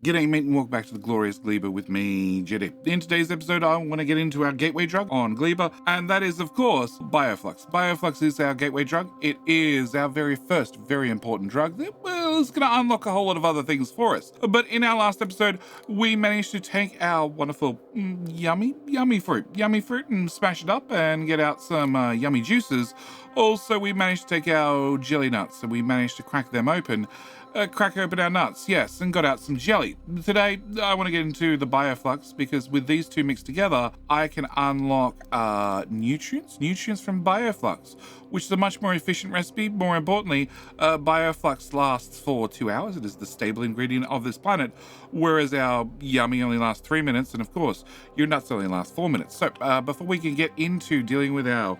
G'day mate and welcome back to the glorious gleba with me, JD. In today's episode I want to get into our gateway drug on gleba, and that is of course BioFlux. BioFlux is our gateway drug. It is our very first very important drug that is going to unlock a whole lot of other things for us. But in our last episode we managed to take our wonderful yummy fruit and smash it up and get out some yummy juices. Also we managed to take our jelly nuts and we managed to crack them open. Crack open our nuts, yes, and got out some jelly. Today, I want to get into the BioFlux because with these two mixed together, I can unlock nutrients from BioFlux, which is a much more efficient recipe. More importantly, BioFlux lasts for 2 hours. It is the stable ingredient of this planet, whereas our yummy only lasts 3 minutes, and of course, your nuts only last 4 minutes. So before we can get into dealing with our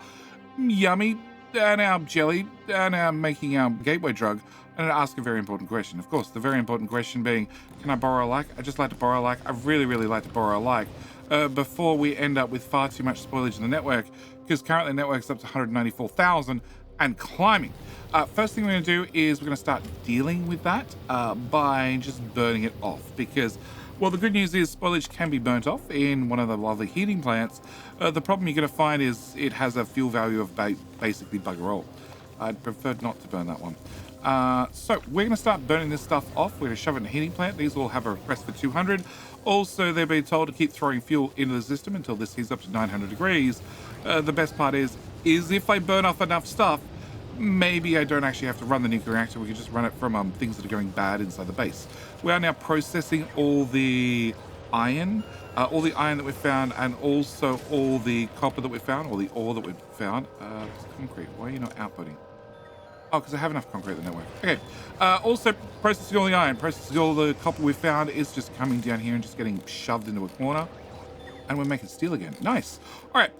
yummy and our jelly and our making our gateway drug, I'm going to ask a very important question. Of course, the very important question being, can I borrow a like? I just like to borrow a like. I really like to borrow a like before we end up with far too much spoilage in the network, because currently the network's up to 194,000 and climbing. First thing we're going to do is we're going to start dealing with that by just burning it off, because well, the good news is spoilage can be burnt off in one of the lovely heating plants. The problem you're going to find is it has a fuel value of basically bugger all. I'd prefer not to burn that one. So we're going to start burning this stuff off. We're going to shove it in a heating plant. These all have a request for 200. Also, they're being told to keep throwing fuel into the system until this heats up to 900 degrees. The best part is if I burn off enough stuff, maybe I don't actually have to run the nuclear reactor. We can just run it from things that are going bad inside the base. We are now processing all the iron that we've found, and also all the copper that we found, all the ore that we've found. Concrete, why are you not outputting? Oh, because I have enough concrete in the network. Okay. Also, processing all the iron, processing all the copper we found is just coming down here and just getting shoved into a corner. And we're making steel again. Nice. All right.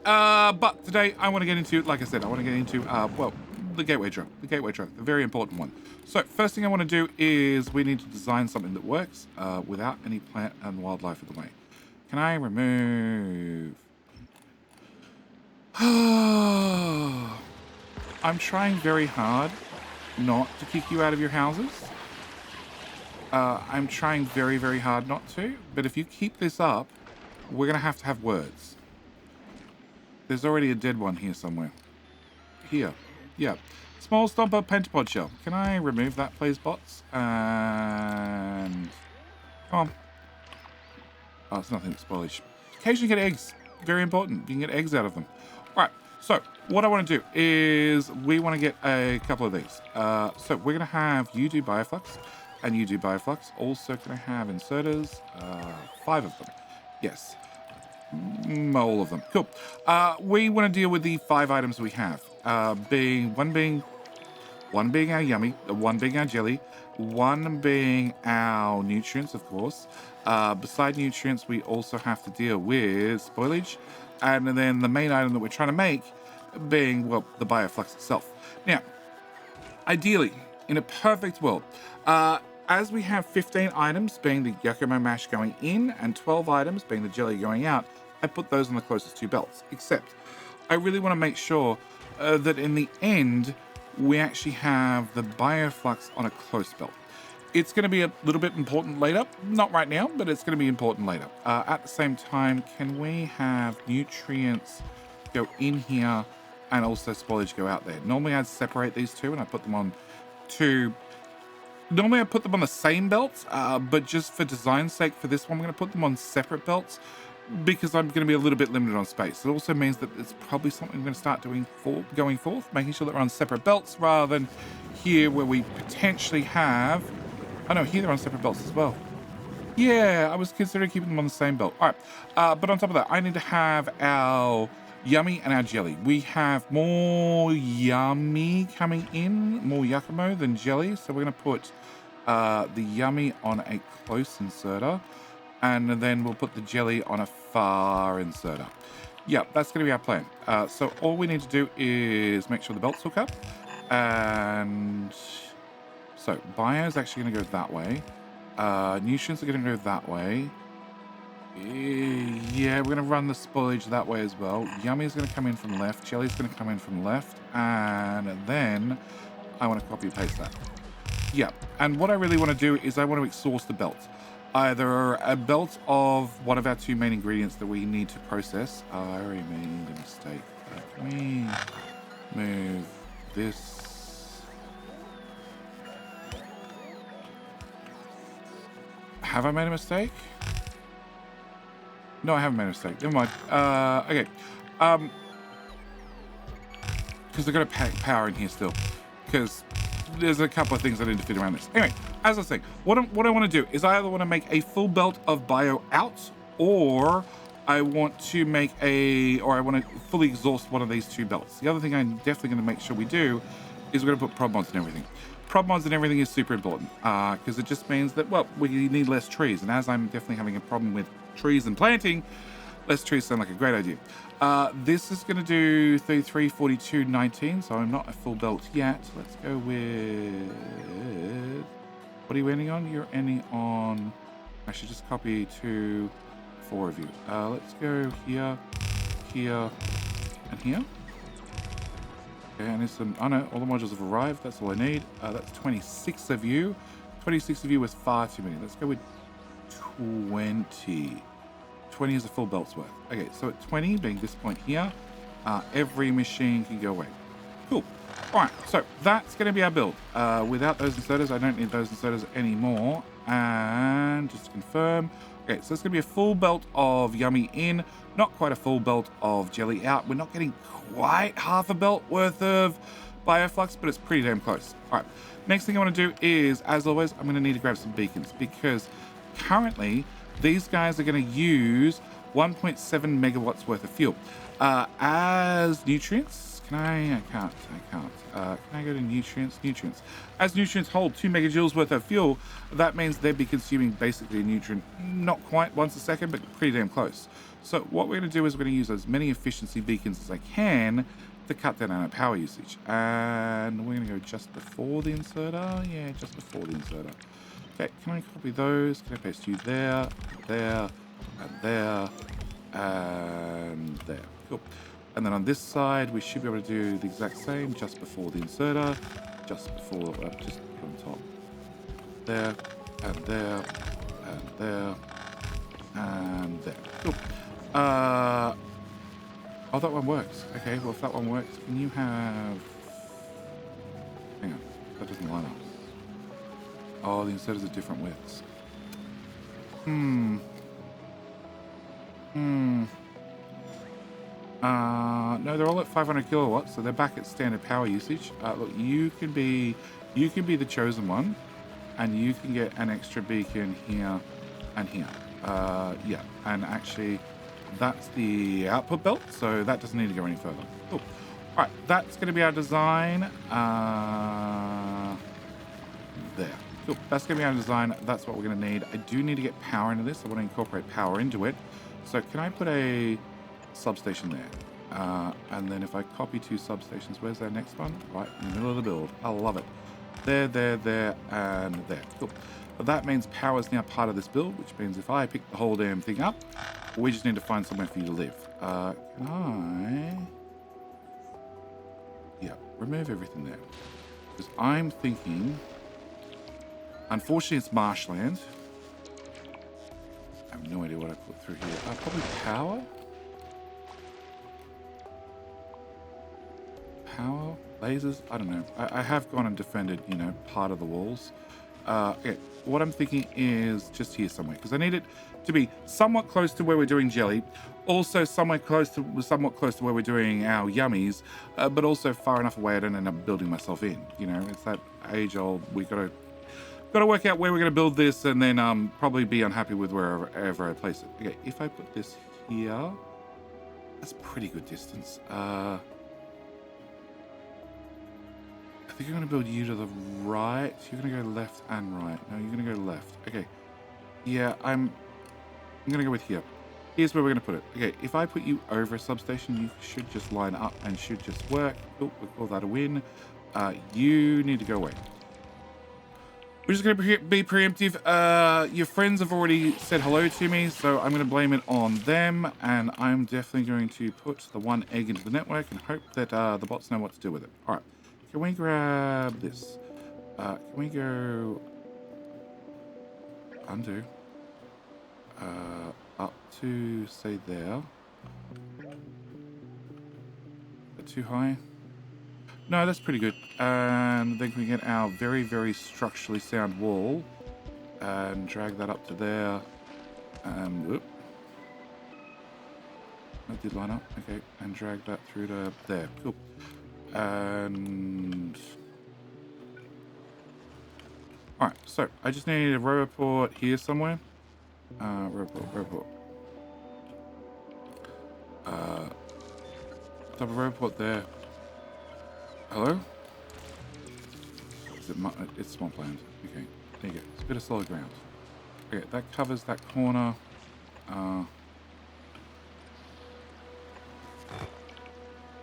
But today I want to get into, like I said, the gateway drug. The very important one. So first thing I want to do is we need to design something that works without any plant and wildlife in the way. Can I remove... I'm trying very hard not to kick you out of your houses. I'm trying very hard not to, but if you keep this up, we're going to have words. There's already a dead one here somewhere. Here. Yeah. Small stomper pentapod shell. Can I remove that, please, bots? And... come on. Oh, it's nothing but spoilage. Occasionally get eggs. Very important. You can get eggs out of them. All right. So what I want to do is we want to get a couple of these. So we're going to have you do BioFlux and you do BioFlux. Also can I have inserters? 5 of them. Yes. All of them. Cool. We want to deal with the 5 items we have. One being our yummy, one being our jelly, one being our nutrients, of course. Beside nutrients, we also have to deal with spoilage. And then the main item that we're trying to make being, well, the BioFlux itself. Now, ideally, in a perfect world, as we have 15 items being the Yakumo mash going in and 12 items being the jelly going out, I put those on the closest 2 belts. Except, I really want to make sure that in the end, we actually have the BioFlux on a close belt. It's going to be a little bit important later. Not right now, but it's going to be important later. At the same time, can we have nutrients go in here and also spoilage go out there? Normally I'd separate these two and I put them on two. Normally I put them on the same belts, but just for design's sake for this one, I'm going to put them on separate belts because I'm going to be a little bit limited on space. It also means that it's probably something I'm going to start doing going forth, making sure that we're on separate belts rather than here where we potentially have... oh no, here they're on separate belts as well. Yeah, I was considering keeping them on the same belt. All right, but on top of that, I need to have our yummy and our jelly. We have more yummy coming in, more Yakumo than jelly. So we're going to put the yummy on a close inserter. And then we'll put the jelly on a far inserter. Yeah, that's going to be our plan. So all we need to do is make sure the belts hook up. And... so, bio is actually going to go that way. Nutrients are going to go that way. Yeah, we're going to run the spoilage that way as well. Yummy is going to come in from left. Jelly's going to come in from left. And then I want to copy and paste that. Yeah, and what I really want to do is I want to exhaust the belt. either a belt of one of our two main ingredients that we need to process. I already made a mistake. Can we move this? Have I made a mistake? No, I haven't made a mistake. Never mind. Okay. Because I've got a power in here still. Because there's a couple of things I need to fit around this. Anyway, as I was saying, what I want to do is I either want to make a full belt of bio out, or I want to make I want to fully exhaust one of these two belts. The other thing I'm definitely going to make sure we do is we're going to put prod mods and everything. Prod mods and everything is super important because it just means that, well, we need less trees. And as I'm definitely having a problem with trees and planting, less trees sound like a great idea. This is going to do 33, 42, 19, so I'm not a full belt yet. Let's go with... What are you ending on? You're ending on... I should just copy 2, 4 of you. Let's go here, here, and here. Okay, and there's some... Oh no, all the modules have arrived. That's all I need. That's 26 of you. 26 of you was far too many. Let's go with 20. 20 is a full belt's worth. Okay, so at 20, being this point here, every machine can go away. Cool. All right, so that's going to be our build. Without those inserters, I don't need those inserters anymore. And just to confirm, okay, so it's going to be a full belt of yummy in, not quite a full belt of jelly out. We're not getting quite half a belt worth of BioFlux, but it's pretty damn close. All right, next thing I want to do is, as always, I'm going to need to grab some beacons because currently these guys are going to use 1.7 megawatts worth of fuel. As nutrients, I can't. Can I go to nutrients? Nutrients. As nutrients hold 2 megajoules worth of fuel, that means they'd be consuming basically a nutrient, not quite once a second, but pretty damn close. So what we're going to do is we're going to use as many efficiency beacons as I can to cut down on our power usage. And we're going to go just before the inserter. Yeah, just before the inserter. Okay, can I copy those? Can I paste you there, there, and there, and there? Cool. And then on this side, we should be able to do the exact same, just before the inserter, just before, just on top. There, and there, and there, and there. Cool. Oh, that one works. Okay, well, if that one works, can you have... Hang on, that doesn't line up. Oh, the inserters are different widths. No, they're all at 500 kilowatts, so they're back at standard power usage. Look, you can be the chosen one, and you can get an extra beacon here and here. Yeah, and actually, that's the output belt, so that doesn't need to go any further. Cool. All right, that's going to be our design. There. Cool. That's going to be our design. That's what we're going to need. I do need to get power into this. I want to incorporate power into it. So can I put a substation there? And then if I copy 2 substations, where's our next one? Right in the middle of the build. I love it. There, there, there, and there. Cool. But that means power is now part of this build, which means if I pick the whole damn thing up, we just need to find somewhere for you to live. Can I... Yeah, remove everything there. Because I'm thinking... Unfortunately, it's marshland. I have no idea what I put through here. Probably power? Power? Lasers? I don't know. I have gone and defended, you know, part of the walls. Okay, what I'm thinking is just here somewhere, because I need it to be somewhat close to where we're doing jelly, also somewhat close to where we're doing our yummies, but also far enough away I don't end up building myself in. You know, it's that age-old, we got to work out where we're going to build this, and then probably be unhappy with wherever I place it. Okay, if I put this here, that's pretty good distance. I think I'm going to build you to the right. You're going to go left and right. No, you're going to go left. Okay. Yeah, I'm going to go with here. Here's where we're going to put it. Okay, if I put you over a substation, you should just line up and should just work. Oh, we'll call that a win. You need to go away. We're just going to be preemptive. Your friends have already said hello to me, so I'm going to blame it on them. And I'm definitely going to put the one egg into the network and hope that the bots know what to do with it. All right. Can we grab this? Can we go undo? Up to, say, there. Too high? No, that's pretty good. And then we get our very, very structurally sound wall and drag that up to there. And whoop. That did line up. Okay. And drag that through to there. Cool. And alright, so I just need a row report here somewhere. Report. Double row report there. Hello? Is it it's swampland. Okay, there you go. It's a bit of solid ground. Okay, that covers that corner.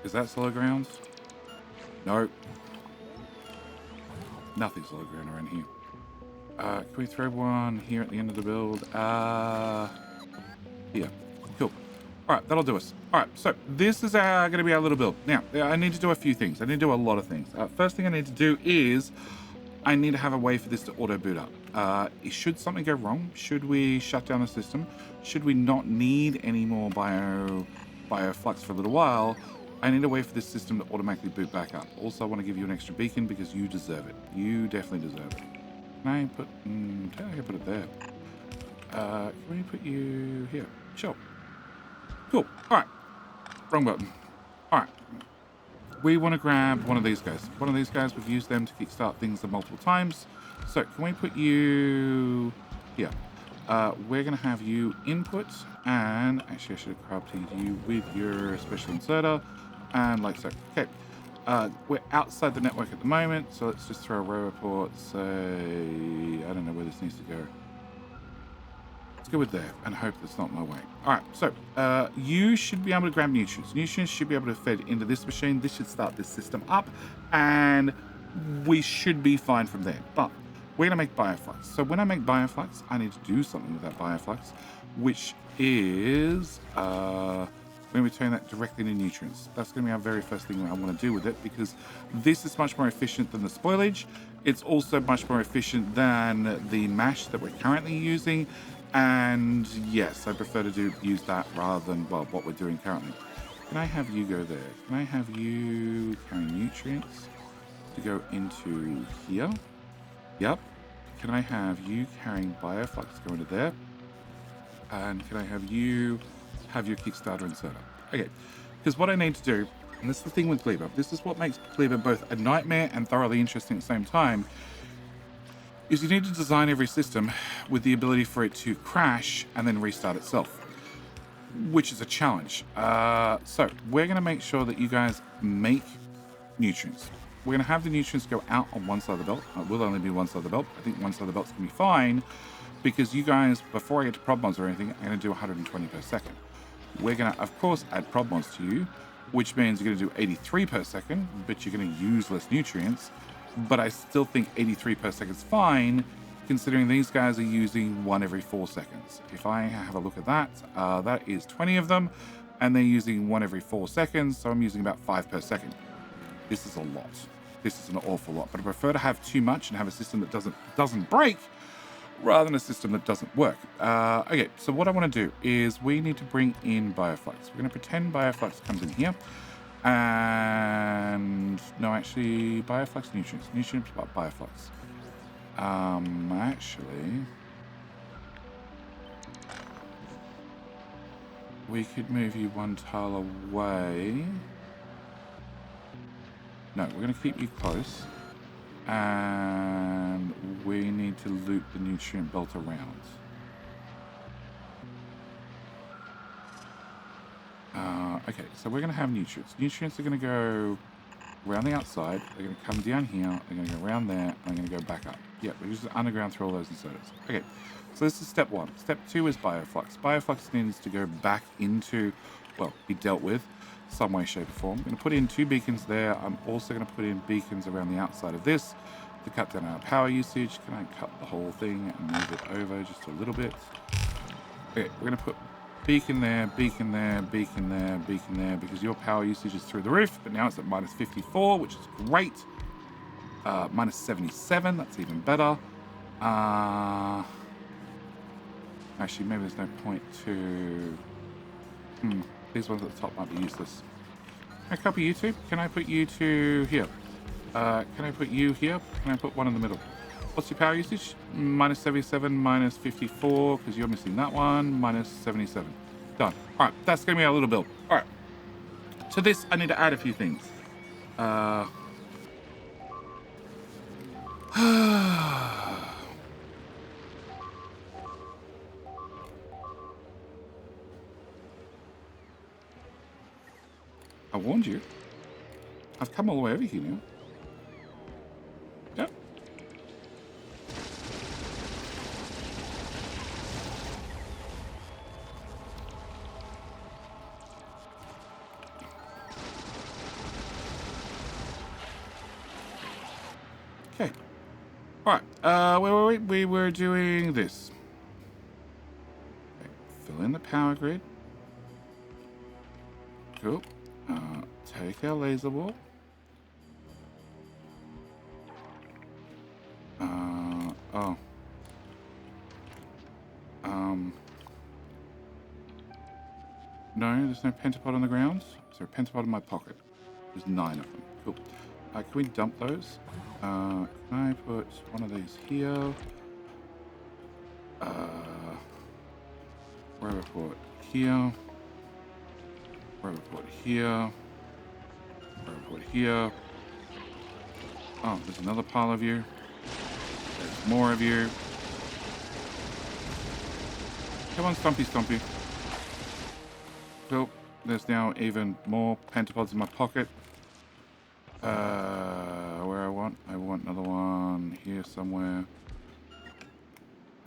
Is that solid ground? No. Nothing solid ground around here. Can we throw one here at the end of the build? Here. Cool. Alright, that'll do us. Alright, so this is going to be our little build. Now, I need to do a few things. I need to do a lot of things. First thing I need to do is I need to have a way for this to auto boot up. Should something go wrong? Should we shut down the system? Should we not need any more BioFlux for a little while? I need a way for this system to automatically boot back up. Also, I want to give you an extra beacon because you deserve it. You definitely deserve it. Can I put... I can put it there. Can we put you here? Sure. Cool. Alright. Wrong button. Alright. We want to grab one of these guys. One of these guys, we've used them to kickstart things multiple times. So, can we put you here? We're going to have you input, and actually I should have crafted you with your special inserter, and like so. Okay. We're outside the network at the moment, so let's just throw a row report, say, I don't know where this needs to go. Let's go with there and hope that's not my way. Alright, so you should be able to grab nutrients. Nutrients should be able to fed into this machine. This should start this system up, and we should be fine from there. But we're going to make BioFlux. So when I make BioFlux, I need to do something with that BioFlux, which is when we turn that directly into nutrients. That's going to be our very first thing I want to do with it, because this is much more efficient than the spoilage. It's also much more efficient than the mash that we're currently using. And yes, I prefer to use that rather than, well, what we're doing currently. Can I have you go there? Can I have you carry nutrients to go into here? Yep. Can I have you carrying BioFlux go into there? And can I have you have your Kickstarter inserter? Okay, because what I need to do, and this is the thing with gleba, this is what makes gleba both a nightmare and thoroughly interesting at the same time, is you need to design every system with the ability for it to crash and then restart itself, which is a challenge. So we're going to make sure that you guys make nutrients. We're going to have the nutrients go out on one side of the belt. It will only be one side of the belt. I think one side of the belt's going to be fine, because you guys, before I get to prod mods or anything, I'm going to do 120 per second. We're going to, of course, add prod mods to you, which means you're going to do 83 per second, but you're going to use less nutrients. But I still think 83 per second is fine, considering these guys are using 1 every 4 seconds. If I have a look at that, that is 20 of them, and they're using 1 every 4 seconds, so I'm using about 5 per second. This is a lot. This is an awful lot, but I prefer to have too much and have a system that doesn't break, rather than a system that doesn't work. Okay, so what I want to do is we need to bring in BioFlux. We're going to pretend BioFlux comes in here. And no, actually, BioFlux nutrients. Nutrients, but BioFlux. Actually, we could move you 1 tile away. No, we're going to keep you close. And we need to loop the nutrient belt around. Okay, so we're going to have nutrients. Nutrients are going to go around the outside. They're going to come down here. They're going to go around there. And they're going to go back up. Yeah, we're just underground through all those inserters. Okay, so this is step 1. Step 2 is BioFlux. BioFlux needs to go back into, well, be dealt with some way, shape, or form. I'm going to put in 2 beacons there. I'm also going to put in beacons around the outside of this to cut down our power usage. Can I cut the whole thing and move it over just a little bit? Okay, we're going to put beacon there, beacon there, beacon there, beacon there, because your power usage is through the roof, but now it's at minus 54, which is great. Minus 77, that's even better. Actually, maybe there's no point to... These ones at the top might be useless. Can I copy you two? Can I put you two here? Can I put you here? Can I put one in the middle? What's your power usage? Minus 77, minus 54, because you're missing that one. Minus 77. Done. All right, that's going to be our little build. All right. To this, I need to add a few things. I warned you. I've come all the way over here now. Yep. Okay. All right. Wait. We were doing this. Okay. Fill in the power grid. Cool. Take our laser wall. No, there's no pentapod on the ground. Is there a pentapod in my pocket? There's 9 of them. Cool. Can we dump those? Can I put one of these here? Where do I put here? Where do I put here? Where do I put here? Oh, there's another pile of you. There's more of you. Come on, Stumpy. Cool. There's now even more pentapods in my pocket. Where I want another one here somewhere.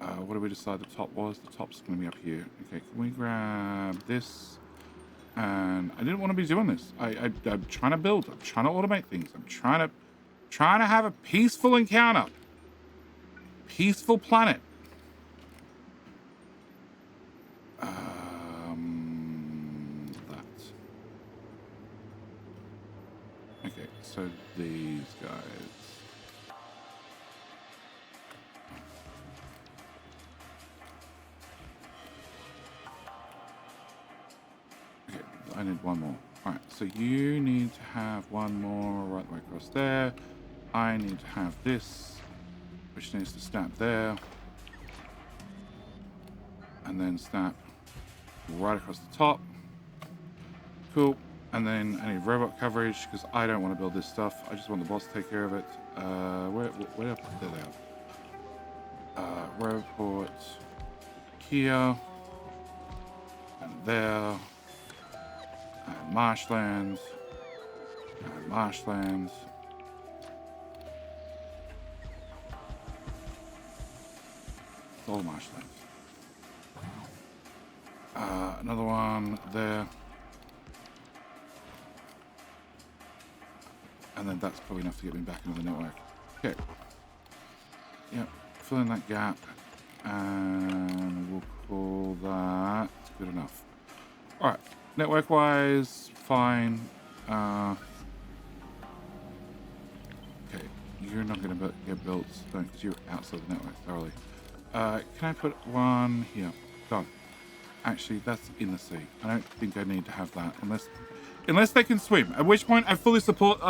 What did we decide the top was? The top's going to be up here. Okay, can we grab this? And I didn't want to be doing this. I'm trying to build. I'm trying to automate things. I'm trying to have a peaceful encounter. Peaceful planet. Okay, so these guys. Okay, I need one more. All right, so you need to have one more right the way across there. I need to have this, which needs to snap there. And then snap right across the top. Cool. And then I need robot coverage because I don't want to build this stuff. I just want the boss to take care of it. Where there they are. Robot here and there and marshlands and marshlands. All marshlands. Another one there. And then that's probably enough to get me back into the network. Okay. Yep. Fill in that gap. And we'll call that good enough. Alright. Network-wise, fine. Okay. You're not going to get built, because you're outside the network thoroughly. Can I put one here? Done. Actually, that's in the sea. I don't think I need to have that unless they can swim. At which point, I fully support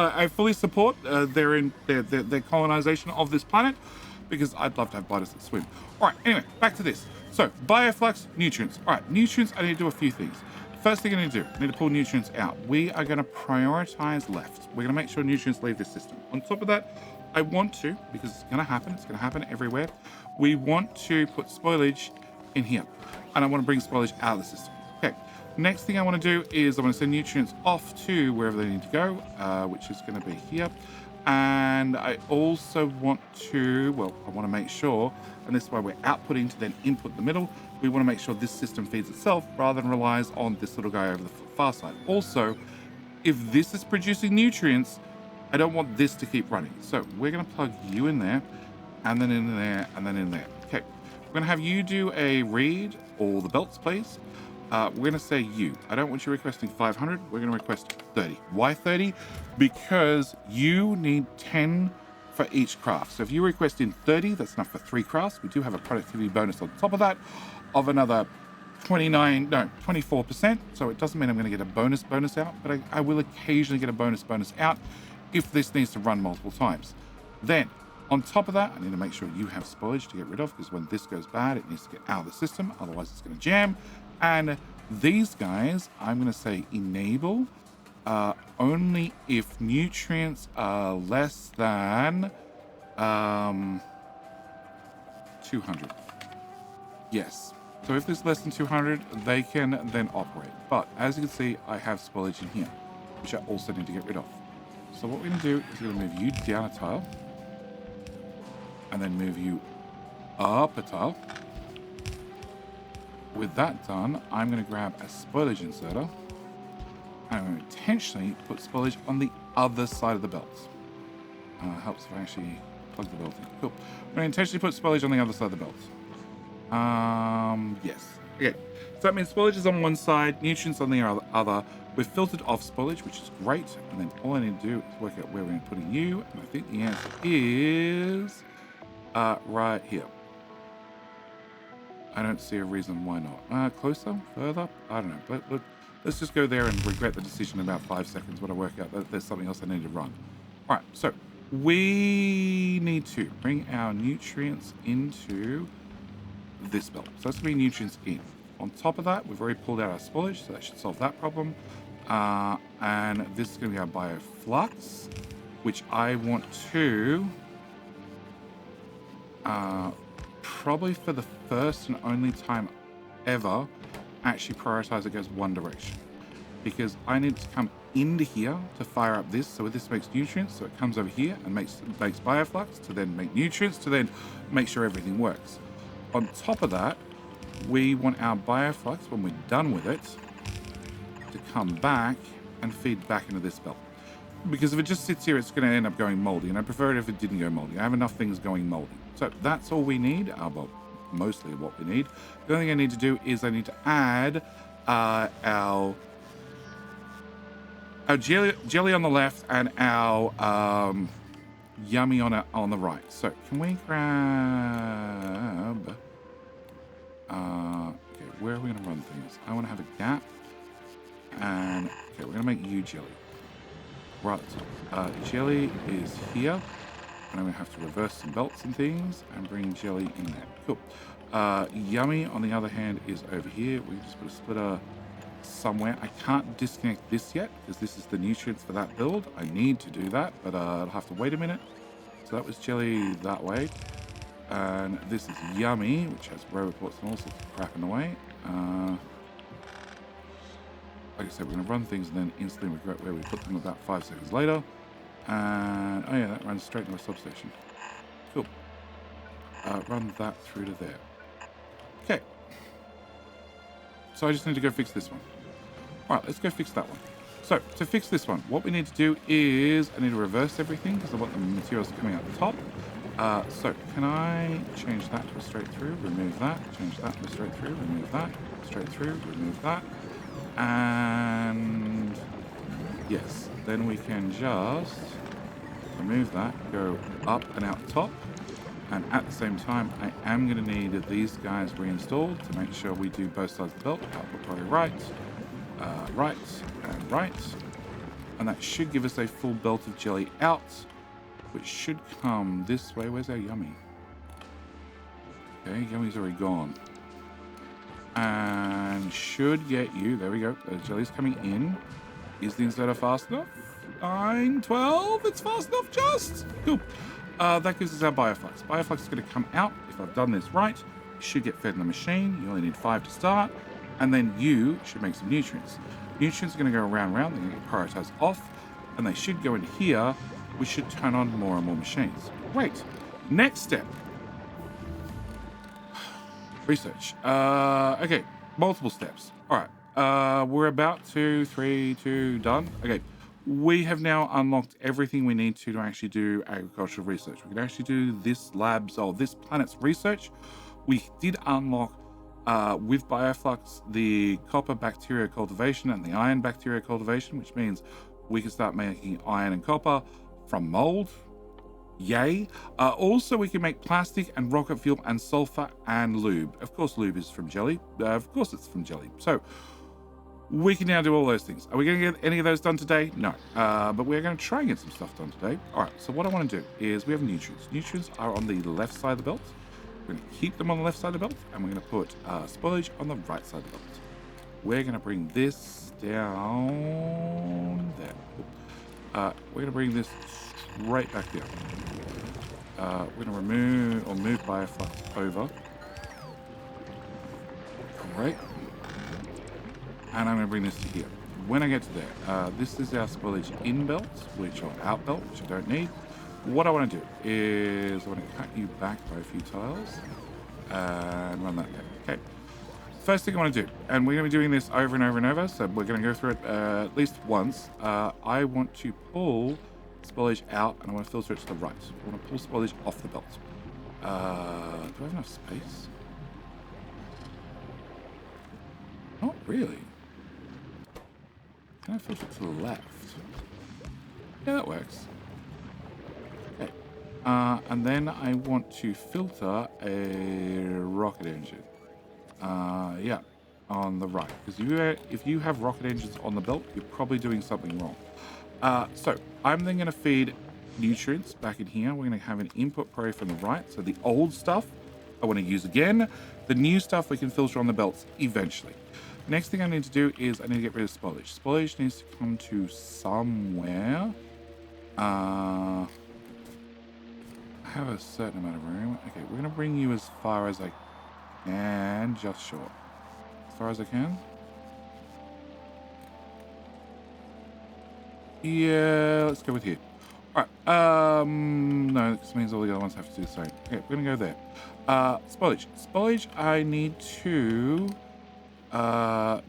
their colonization of this planet, because I'd love to have gliders that swim. All right. Anyway, back to this. So, BioFlux, nutrients. All right, nutrients. I need to do a few things. First thing I need to do, I need to pull nutrients out. We are going to prioritize left. We're going to make sure nutrients leave this system. On top of that, I want to, because it's going to happen. It's going to happen everywhere. We want to put spoilage in here, and I want to bring spoilage out of the system. Okay. Next thing I want to do is I want to send nutrients off to wherever they need to go, which is going to be here. And I also want to, I want to make sure, and this is why we're outputting to then input the middle. We want to make sure this system feeds itself rather than relies on this little guy over the far side. Also, if this is producing nutrients, I don't want this to keep running. So we're going to plug you in there, and then in there, and then in there. Okay. We're going to have you do a read all the belts, please. We're going to say you. I don't want you requesting 500. We're going to request 30. Why 30? Because you need 10 for each craft. So if you request in 30, that's enough for 3 crafts. We do have a productivity bonus on top of that of another 24%. So it doesn't mean I'm going to get a bonus out, but I will occasionally get a bonus out if this needs to run multiple times. Then on top of that, I need to make sure you have spoilage to get rid of, because when this goes bad, it needs to get out of the system. Otherwise it's going to jam. And these guys, I'm going to say enable only if nutrients are less than 200. Yes. So if there's less than 200, they can then operate. But as you can see, I have spoilage in here, which I also need to get rid of. So what we're going to do is we're going to move you down a tile, and then move you up a tile. With that done, I'm going to grab a spoilage inserter, and I'm going to intentionally put spoilage on the other side of the belt. Helps if I actually plug the belt in. Cool. I'm going to intentionally put spoilage on the other side of the belt. Yes. Okay. So that means spoilage is on one side, nutrients on the other. We've filtered off spoilage, which is great. And then all I need to do is work out where we're going to put you. And I think the answer is right here. I don't see a reason why not. Closer? Further? I don't know. Let's just go there and regret the decision in about 5 seconds when I work out that there's something else I need to run. All right, so we need to bring our nutrients into this belt. So that's going to be nutrients in. On top of that, we've already pulled out our spoilage, so that should solve that problem. And this is going to be our BioFlux, which I want to probably for the first and only time ever actually prioritize it goes one direction, because I need to come into here to fire up this. So this makes nutrients, so it comes over here and makes BioFlux to then make nutrients to then make sure everything works. On top of that, we want our BioFlux, when we're done with it, to come back and feed back into this belt. Because if it just sits here, it's going to end up going moldy, and I prefer it if it didn't go moldy. I have enough things going moldy. So that's all we need. Well, mostly what we need. The only thing I need to do is I need to add our jelly on the left and our yummy on the right. So can we grab okay, where are we going to run things? I want to have a gap, and okay, we're going to make you jelly. Right, jelly is here, and I'm going to have to reverse some belts and things and bring jelly in there. Cool. Yummy, on the other hand, is over here. We just put a splitter somewhere. I can't disconnect this yet because this is the nutrients for that build. I need to do that, but I'll have to wait a minute. So that was jelly that way. And this is yummy, which has roboports and all sorts of crap in the way. Like I said, we're going to run things and then instantly regret where we put them about 5 seconds later. And, oh yeah, that runs straight into a substation. Cool. Run that through to there. Okay. So I just need to go fix this one. All right, let's go fix that one. So to fix this one, what we need to do is I need to reverse everything because I want the materials coming out the top. So can I change that to a straight through, remove that, change that to a straight through, remove that, straight through, remove that. And yes, then we can just remove that, go up and out top. And at the same time, I am going to need these guys reinstalled to make sure we do both sides of the belt. Output priority right, right, and right. And that should give us a full belt of jelly out, which should come this way. Where's our yummy? Okay, yummy's already gone. And should get you, there we go, the jelly's coming in. Is the inserter fast enough? 9, 12, it's fast enough just. Cool. That gives us our BioFlux. BioFlux is going to come out. If I've done this right, it should get fed in the machine. You only need 5 to start. And then you should make some nutrients. Nutrients are going to go around, they're going to get prioritized off. And they should go in here. We should turn on more and more machines. Great. Next step. Research. Okay, multiple steps. All right. We're about 2, 3, 2, done. Okay. We have now unlocked everything we need to actually do agricultural research. We can actually do this planet's research. We did unlock with BioFlux the copper bacteria cultivation and the iron bacteria cultivation, which means we can start making iron and copper from mold. Yay. Also, we can make plastic and rocket fuel and sulfur and lube. Of course, lube is from jelly. Of course, it's from jelly. So we can now do all those things. Are we going to get any of those done today? No. But we're going to try and get some stuff done today. All right. So what I want to do is we have nutrients. Nutrients are on the left side of the belt. We're going to keep them on the left side of the belt, and we're going to put spoilage on the right side of the belt. We're going to bring this down there. We're going to bring this straight back down. We're going to remove or move BioFlux over. Great. And I'm going to bring this to here. When I get to there, this is our spoilage in belt, or out belt, which I don't need. What I want to do is I want to cut you back by a few tiles and run that there. Okay. First thing I want to do, and we're going to be doing this over and over and over, so we're going to go through it at least once. I want to pull spoilage out, and I want to filter it to the right. I want to pull spoilage off the belt. Do I have enough space? Not really. Can I filter it to the left? Yeah, that works. Okay. And then I want to filter a rocket engine. Yeah, on the right. Because if you have rocket engines on the belt, you're probably doing something wrong. So I'm then going to feed nutrients back in here. We're going to have an input prairie from the right. So the old stuff I want to use again. The new stuff we can filter on the belts eventually. Next thing I need to do is I need to get rid of spoilage. Spoilage needs to come to somewhere. I have a certain amount of room. Okay, we're going to bring you as far as I can, just short. As far as I can. Yeah, let's go with here. Alright, no, this means all the other ones have to do the same. Okay, we're going to go there. Spoilage. Spoilage, I need to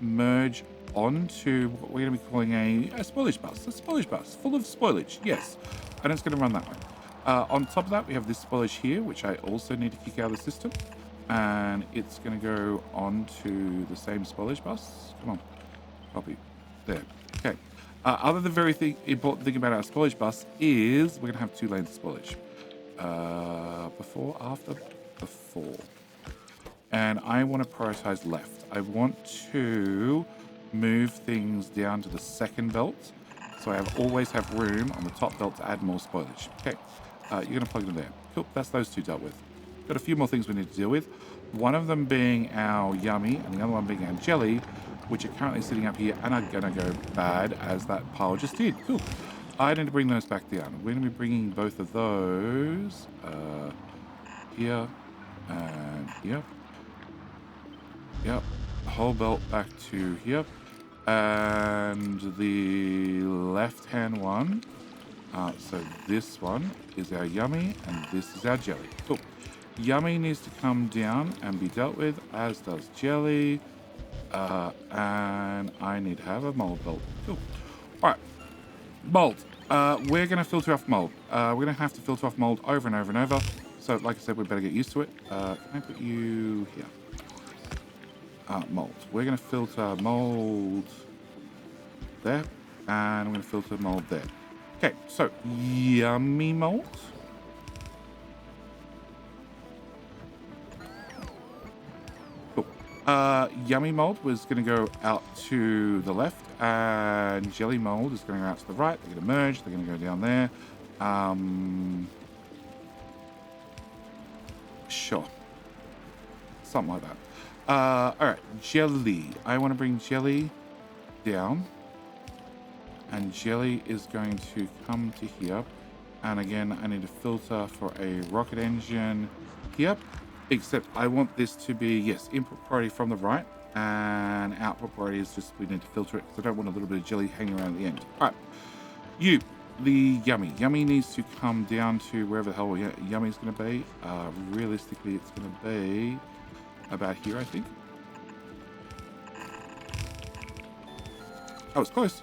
merge onto what we're going to be calling a spoilage bus. A spoilage bus full of spoilage, yes. And it's going to run that way. On top of that, we have this spoilage here, which I also need to kick out of the system. And it's going to go onto the same spoilage bus. Come on. Copy. There. Okay. Other than very important thing about our spoilage bus is we're going to have 2 lanes of spoilage. Before, after, before. And I want to prioritize left. I want to move things down to the second belt. So I always have room on the top belt to add more spoilage. Okay. You're going to plug them there. Cool. That's those 2 dealt with. Got a few more things we need to deal with. One of them being our yummy and the other one being our jelly, which are currently sitting up here and are going to go bad as that pile just did. Cool. I need to bring those back down. We're going to be bringing both of those here and here. Yep. The whole belt back to here. And the left-hand one. So this one is our yummy and this is our jelly. Cool. Yummy needs to come down and be dealt with, as does jelly. And I need to have a mold belt. Cool. All right. Mold. We're going to filter off mold. We're going to have to filter off mold over and over and over. So, like I said, we better get used to it. Can I put you here? Mold. We're going to filter mold there. And I'm going to filter mold there. Okay, so yummy mold. Cool. Yummy mold was going to go out to the left, and jelly mold is going to go out to the right. They're going to merge. They're going to go down there. Sure. Something like that. All right, jelly. I want to bring jelly down. And jelly is going to come to here. And again, I need to filter for a rocket engine here. Except I want this to be, yes, input priority from the right. And output priority is just, we need to filter it because I don't want a little bit of jelly hanging around the end. All right. You, the yummy. Yummy needs to come down to wherever the hell yummy is going to be. Realistically, it's going to be about here, I think. Oh, it's close.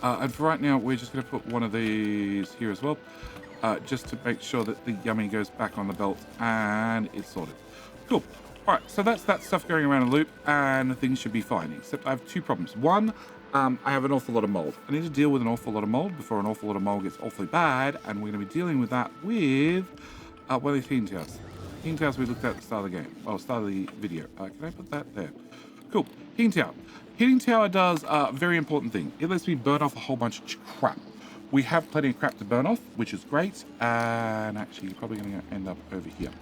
And for right now, we're just going to put one of these here as well, just to make sure that the yummy goes back on the belt and it's sorted. Cool. All right, so that's that stuff going around a loop, and things should be fine, except I have 2 problems. One, I have an awful lot of mold. I need to deal with an awful lot of mold before an awful lot of mold gets awfully bad, and we're going to be dealing with that with one of these heating towers. Heating towers we looked at the start of the game, well, start of the video. Can I put that there? Cool. Heating tower. Heating tower does a very important thing. It lets me burn off a whole bunch of crap. We have plenty of crap to burn off, which is great, and actually you're probably going to end up over here.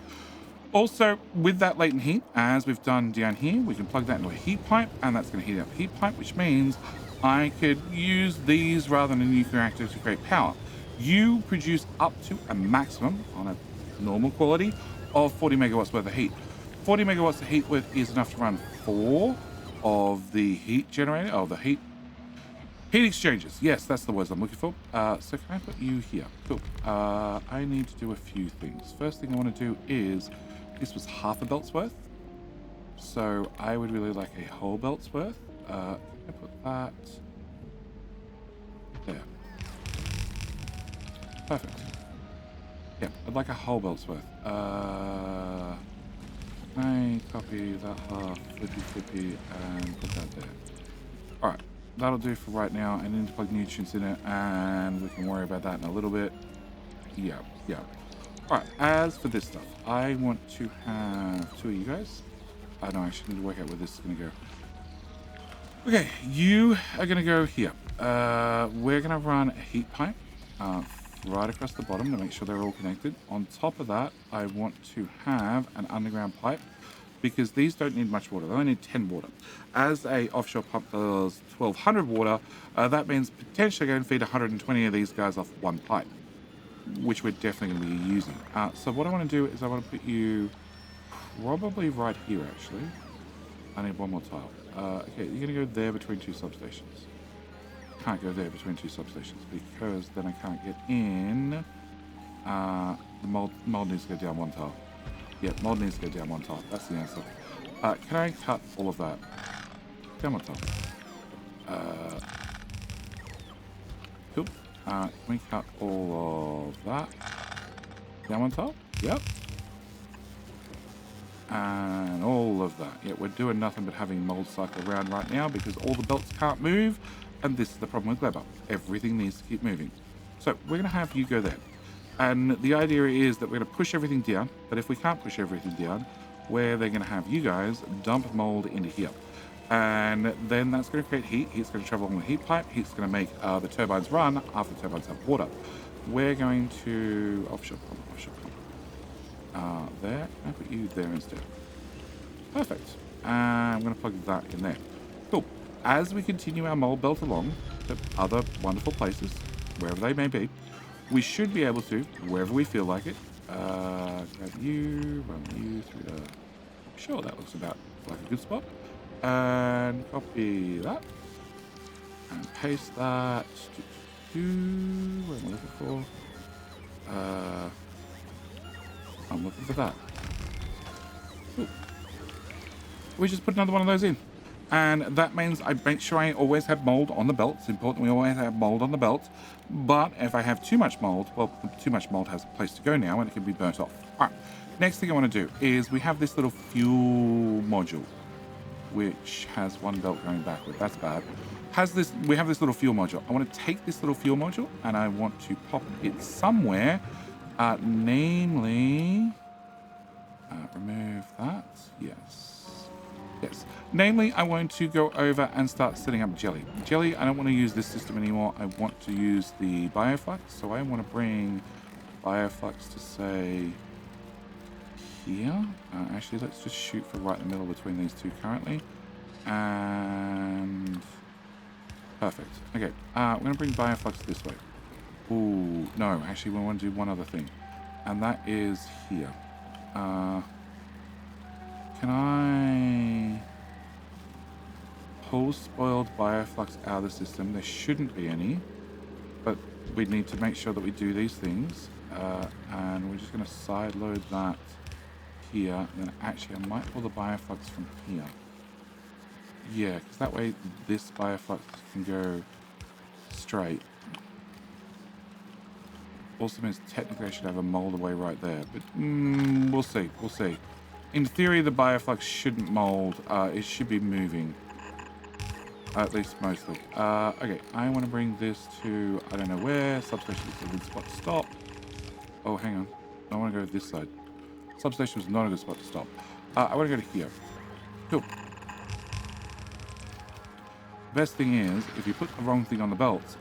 Also, with that latent heat, as we've done down here, we can plug that into a heat pipe, and that's going to heat up the heat pipe, which means I could use these rather than a nuclear reactor to create power. You produce up to a maximum, on a normal quality, of 40 megawatts worth of heat. 40 megawatts of heat worth is enough to run 4 of the heat generator, oh, the heat exchangers. Yes, that's the words I'm looking for. So can I put you here? Cool. I need to do a few things. First thing I want to do is, this was half a belt's worth. So I would really like a whole belt's worth. Can I put that there? Perfect. Yeah, I'd like a whole belt's worth. Can I copy that half, flippy, and put that there? Alright. That'll do for right now. I need to plug nutrients in it, and we can worry about that in a little bit. Yeah. Alright, as for this stuff, I want to have 2 of you guys. I don't actually need to work out where this is going to go. Okay, you are going to go here. We're going to run a heat pipe right across the bottom to make sure they're all connected. On top of that, I want to have an underground pipe, because these don't need much water. They only need 10 water. As a offshore pump does 1200 water, that means potentially going to feed 120 of these guys off one pipe, which we're definitely going to be using. So what I want to do is I want to put you probably right here, actually. I need one more tile. Okay, you're going to go there between 2 substations. Can't go there between 2 substations because then I can't get in. The mold needs to go down 1 tile. Yeah, mold needs to go down 1 tile. That's the answer. Can I cut all of that? Down 1 tile. Cool. Can we cut all of that? Down 1 tile? Yep. And all of that. Yeah, we're doing nothing but having mold cycle around right now because all the belts can't move, and this is the problem with gleba. Everything needs to keep moving. So we're going to have you go there. And the idea is that we're going to push everything down, but if we can't push everything down, they're going to have you guys dump mold into here. And then that's going to create heat. Heat's going to travel along the heat pipe. Heat's going to make the turbines run after the turbines have water. We're going to offshore pump. There. I'll put you there instead. Perfect. I'm going to plug that in there. Cool. As we continue our mold belt along to other wonderful places, wherever they may be, we should be able to, wherever we feel like it, grab you, run you through the... Sure, that looks about like a good spot. And copy that. And paste that. What am I looking for? I'm looking for that. Cool. We just put another one of those in. And that means I make sure I always have mold on the belt. It's important we always have mold on the belt. But if I have too much mold, well, too much mold has a place to go now and it can be burnt off. All right. Next thing I want to do is we have this little fuel module, which has 1 belt going backward. That's bad. We have this little fuel module. I want to take this little fuel module and I want to pop it somewhere. Namely, remove that. Yes. Namely, I want to go over and start setting up jelly. Jelly, I don't want to use this system anymore. I want to use the BioFlux. So I want to bring BioFlux to say here. Actually, let's just shoot for right in the middle between these 2 currently. And perfect. Okay, we're going to bring BioFlux this way. Ooh, no, actually we want to do one other thing. And that is here. Can I pull spoiled BioFlux out of the system? There shouldn't be any, but we need to make sure that we do these things. And we're just going to side load that here. And then actually I might pull the BioFlux from here. Yeah, because that way this BioFlux can go straight. Also means technically I should have a mold away right there, but we'll see. In theory, the BioFlux shouldn't mold. It should be moving. At least mostly. Okay, I want to bring this to, I don't know where. Substation is a good spot to stop. Oh, hang on. I want to go to this side. Substation was not a good spot to stop. I want to go to here. Cool. Best thing is, if you put the wrong thing on the belt,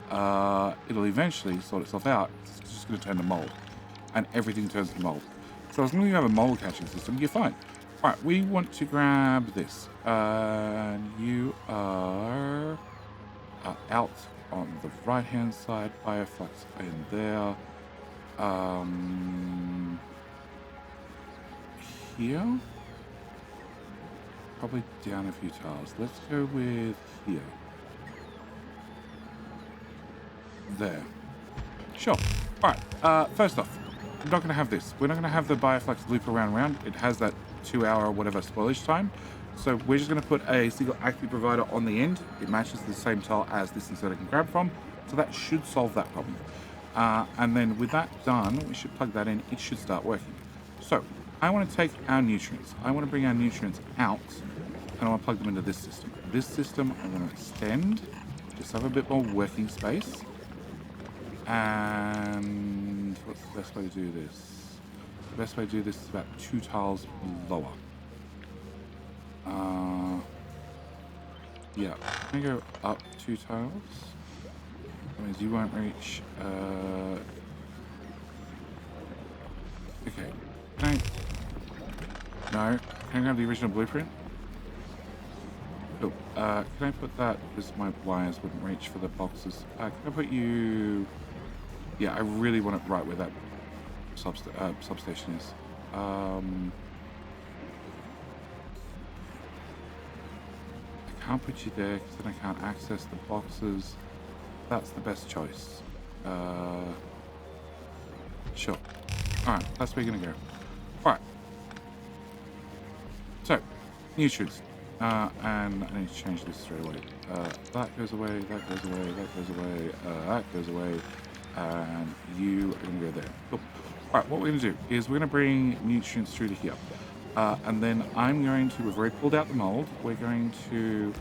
it'll eventually sort itself out. It's just going to turn to mold. And everything turns to mold. So as long as you have a mold catching system, you're fine. Alright, we want to grab this. You are out on the right hand side. BioFlux in there. Here? Probably down a few tiles. Let's go with here. There. Sure. Alright, first off, we're not going to have this. We're not going to have the BioFlux loop around. It has that 2 hour or whatever spoilage time. So we're just going to put a single active provider on the end. It matches the same tile as this insert I can grab from. So that should solve that problem. And then with that done, we should plug that in. It should start working. So I want to take our nutrients. I want to bring our nutrients out and I want to plug them into this system. This system I want to extend, just have a bit more working space. And what's the best way to do this? The best way to do this is about 2 tiles lower. Yeah, I'm gonna go up 2 tiles. That means you won't reach. Okay. Can I grab the original blueprint? Cool. Can I put that because my wires wouldn't reach for the boxes? Can I put you? Yeah, I really want it right where that substation is. I can't put you there because then I can't access the boxes. That's the best choice. Sure. Alright, that's where you're going to go. Alright. So, nutrients. And I need to change this straight away. That goes away, that goes away, that goes away, that goes away. And you are going to go there. Cool. Alright, what we're going to do is we're going to bring nutrients through to here. And then I'm going to, we've already pulled out the mold, we're going to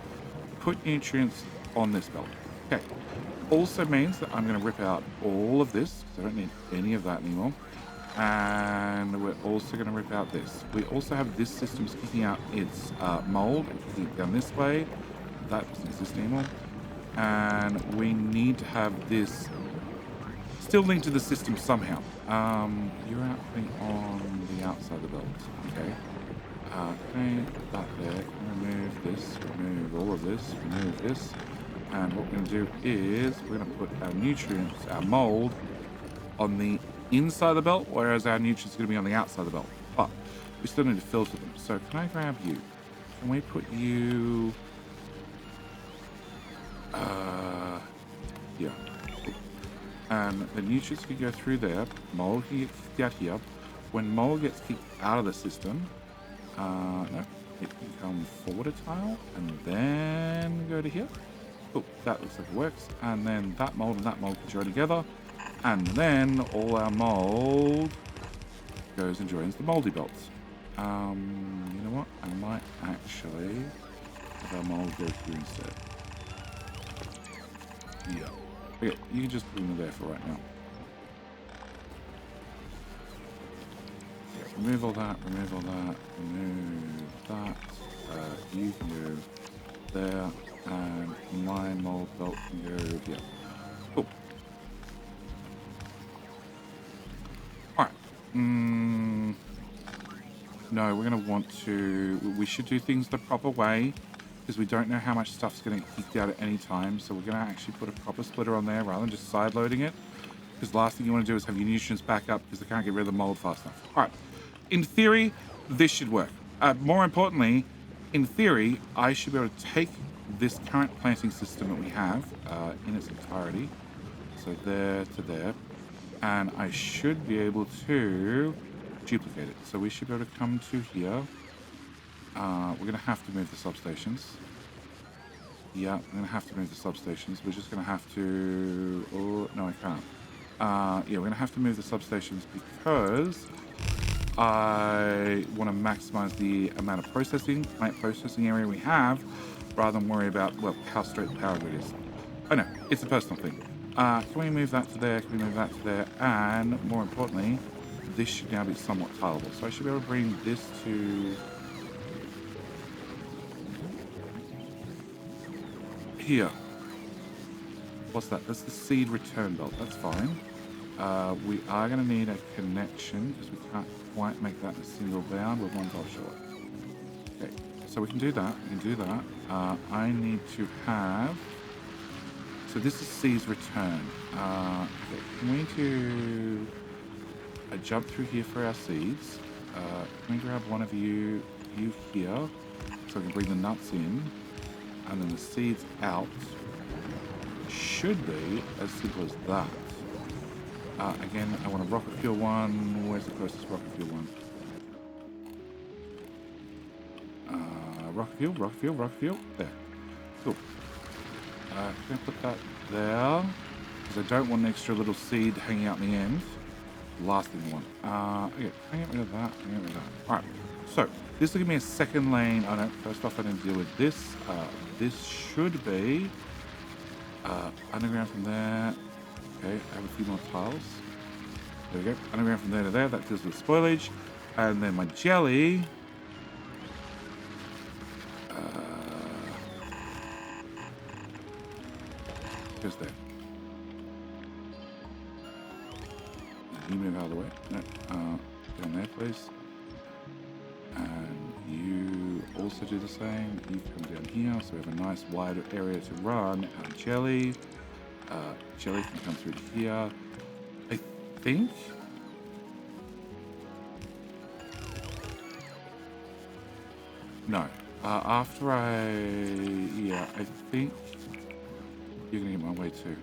put nutrients on this belt. Okay. Also means that I'm going to rip out all of this, because I don't need any of that anymore. And we're also going to rip out this. We also have this system kicking out its mold, kicking it down this way. That doesn't exist anymore. And we need to have this still linked to the system somehow. You're out on the outside of the belt. Okay. Okay, put that there. Remove this, remove all of this, remove this. And what we're going to do is we're going to put our nutrients, our mold, on the inside of the belt, whereas our nutrients are going to be on the outside of the belt. But we still need to filter them. So can I grab you? Can we put you? Yeah. And the nutrients can go through there. Mold can get kicked out here. When mold gets kicked out of the system, no, it can come forward a tile and then go to here. Oh, that looks like it works. And then that mold and that mold can join together. And then all our mold goes and joins the moldy belts. You know what? I might actually have our mold go here instead. Yeah. Okay, you can just put them there for right now. Yeah, remove all that, remove all that, remove that. You can go there, and my mold belt can go here. Cool. Alright. No, we're going to want to... We should do things the proper way, because we don't know how much stuff's going to get kicked out at any time. So we're going to actually put a proper splitter on there rather than just side loading it. Because the last thing you want to do is have your nutrients back up because they can't get rid of the mold fast enough. All right. In theory, this should work. More importantly, in theory, I should be able to take this current planting system that we have in its entirety. So there to there. And I should be able to duplicate it. So we should be able to come to here. We're going to have to move the substations. Yeah, I'm going to have to move the substations. We're just going to have to... Oh, no, I can't. Yeah, we're going to have to move the substations because I want to maximize the amount of plant processing area we have, rather than worry about, well, how straight the power grid is. Oh no, it's a personal thing. Can we move that to there? Can we move that to there? And more importantly, this should now be somewhat tileable. So I should be able to bring this to here. What's that? That's the seed return belt. That's fine. We are going to need a connection because we can't quite make that a single bound with one offshore. Okay, so we can do that. We can do that. I need to have. So this is seeds return. Okay, can we do a jump through here for our seeds? Can we grab one of you here, so I can bring the nuts in, and then the seeds out? Should be as simple as that. Again, I want a rocket fuel one. Where's the closest rocket fuel one? Rocket fuel. There. Cool. Can I put that there? Because I don't want an extra little seed hanging out in the end. Last thing I want. Okay, can I get rid of that? Alright, so this will give me a second lane. Oh no, first off I need to deal with this. This should be underground from there. Okay, I have a few more tiles. There we go. Underground from there to there. That deals with spoilage. And then my jelly. Goes there. You move out of the way. No. Get on there, please. And you also do the same. You come down here. So we have a nice wide area to run our jelly. Jelly can come through here. I think. No. After I think you're gonna get my way too.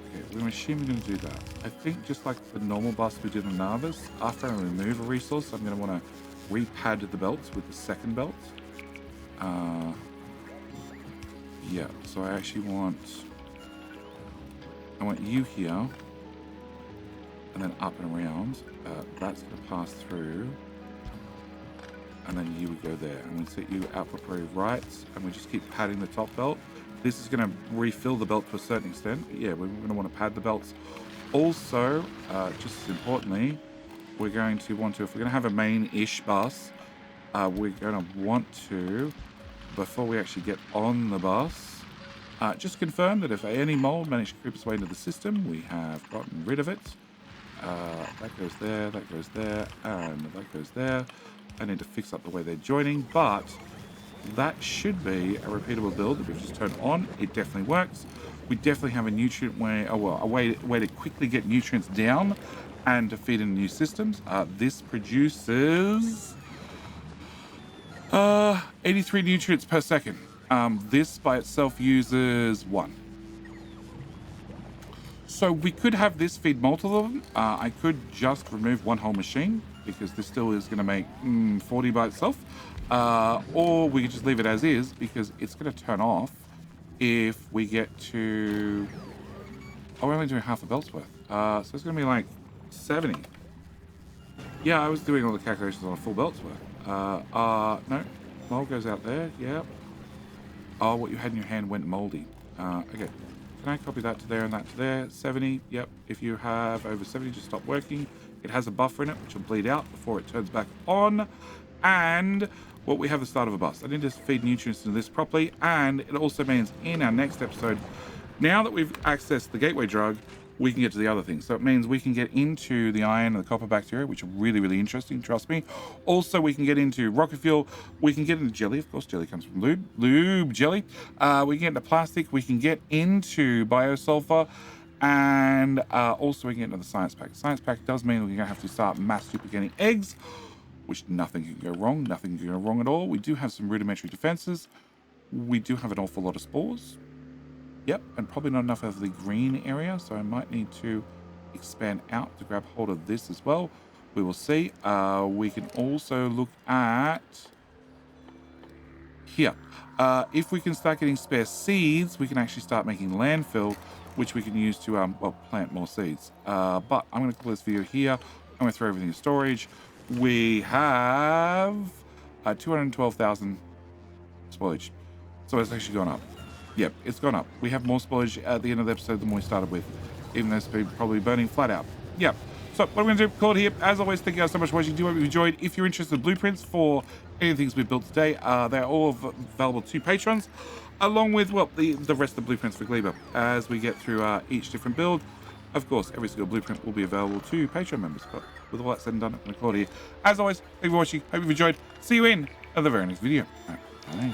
Okay, we're gonna assume we're gonna do that. I think just like the normal bus we did on Narvis, after I remove a resource, I'm gonna want to re-pad the belts with the second belt. Yeah, so I actually want you here, and then up and around. That's going to pass through, and then you would go there. And we set you output probably right, and we just keep padding the top belt. This is going to refill the belt to a certain extent. But yeah, we're going to want to pad the belts. Also, just as importantly, we're going to want to, if we're going to have a main-ish bus, we're going to want to, before we actually get on the bus, just confirm that if any mold managed to creep its way into the system, we have gotten rid of it. That goes there, and that goes there. I need to fix up the way they're joining, but that should be a repeatable build that we've just turned on. It definitely works. We definitely have a nutrient way, a way to quickly get nutrients down and to feed in new systems. This produces 83 nutrients per second. This by itself uses 1. So we could have this feed multiple of them. I could just remove one whole machine because this still is going to make 40 by itself. Or we could just leave it as is because it's going to turn off if we get to... Oh, we're only doing half a belt's worth. So it's going to be like 70. Yeah, I was doing all the calculations on a full belt's worth. No, mold goes out there. Yeah. Oh, what you had in your hand went moldy. Okay. Can I copy that to there and that to there? 70. Yep. If you have over 70, just stop working. It has a buffer in it, which will bleed out before it turns back on. And what we have the start of a bus. I need to feed nutrients into this properly. And it also means in our next episode, now that we've accessed the gateway drug, we can get to the other things. So it means we can get into the iron and the copper bacteria, which are really, really interesting, trust me. Also, we can get into rocket fuel. We can get into jelly. Of course, jelly comes from lube jelly. We can get into plastic. We can get into biosulfur. And also we can get into the science pack. Science pack does mean we're going to have to start mass duplicating eggs, which nothing can go wrong. Nothing can go wrong at all. We do have some rudimentary defenses. We do have an awful lot of spores. Yep, and probably not enough of the green area, so I might need to expand out to grab hold of this as well. We will see. We can also look at here. If we can start getting spare seeds, we can actually start making landfill, which we can use to plant more seeds. But I'm going to call this video here. I'm going to throw everything in storage. We have 212,000 spoilage. So it's actually gone up. Yep, it's gone up. We have more spoilage at the end of the episode than we started with, even though it's probably burning flat out. Yep. So what I'm going to do, call it here. As always, thank you guys so much for watching. Do hope you enjoyed. If you're interested in blueprints for any of the things we've built today, they're all available to patrons, along with, well, the rest of the blueprints for Gleba. As we get through each different build, of course, every single blueprint will be available to Patreon members. But with all that said and done, I'm going to call it here. As always, thank you for watching. Hope you've enjoyed. See you in the very next video. Bye.